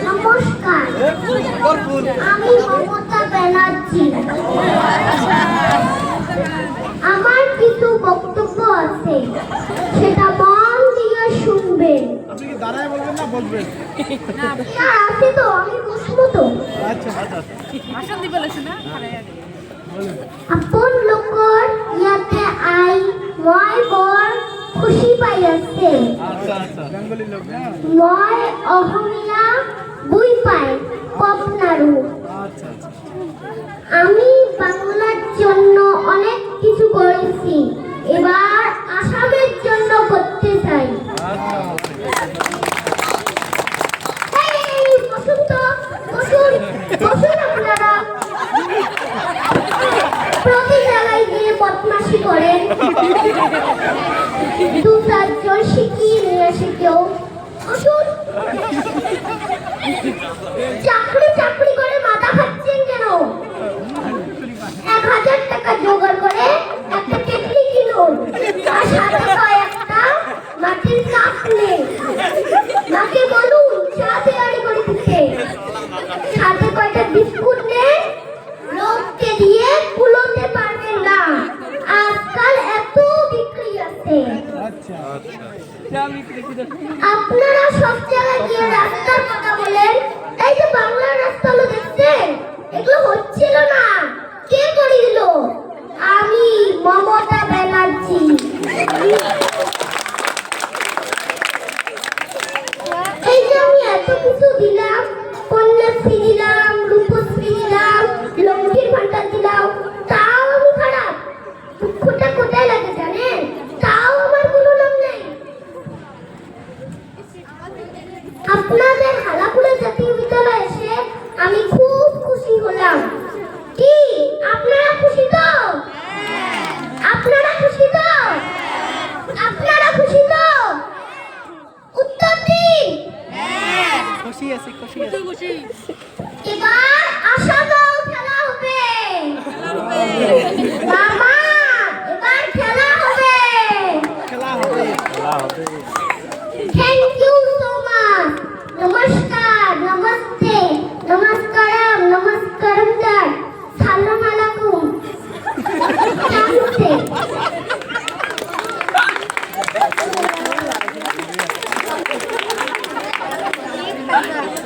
নমস্কার, আমি মমতা ব্যানার্জি। আমার কিছু বক্তব্য আছে, সেটা মন দিয়ে শুনবেন। আপনি কি দাঁড়ায় বলবেন না বলবেন? না আছে তো, আমি বসবো তো। আচ্ছা ভাষণ দিবে না। আপন লোকৰ ইয়াতে আই মই বৰ খুশি পাই আছে। আচ্ছা আচ্ছা বেঙ্গলি লোক না? মই অসমীয়া বুই পাই পপনারু। আচ্ছা আচ্ছা আমি বাংলার জন্য অনেক কিছু করেছি, এবার আসামের জন্য করতে চাই। এই, বসুন তো, বসুন, বসুন আপনারা। প্রতি জায়গায় গিয়ে বদমাশি করেন, দু চারজন শিখিয়ে নিয়ে এসে কেউ বসুন। চাকরি চাকরি করে মাথা খাচ্ছেন কেন? 1000 টাকা জোগাড় করে একটা কেটলি কিনুন, তার সাথে কয়েকটা মাটির কাপ নেই। মাকে বলুন চা তৈরি করে দিতে, সাথে কয়েকটা বিস্কুট নেন। লোককে দিয়ে কুলোতে পারবেন না, আজকাল এত বিক্রি আছে। আচ্ছা আপনারা সব জায়গায় গিয়ে রাস্তার কথা বলেন, এই যে বাংলার রাস্তাগুলো দেখছেন, এগুলো হচ্ছিল না, কে করে দিল? আমি মমতা ব্যানার্জি। এই যে আমি এত কিছু দিলাম, কন্যাশ্রী দিলাম, রূপশ্রী দিলাম, লক্ষ্মীর ভান্ডার দিলাম, তাও আমি খারাপ? দুঃখটা কোথায় লাগে জানেন? তাও আমার কোনো নাম নেই। আপনাদের হালাকুড়া জাতীয় বিদ্যালয়ে এসে আমি খুব খুশি হলাম। কি আপনারা খুশি তো? আপনারা খুশি তো? আপনারা খুশি তো? উত্তর দিন। খুশি আছি খুশি আছি। এবার আসামেও খেলা হবে। মামা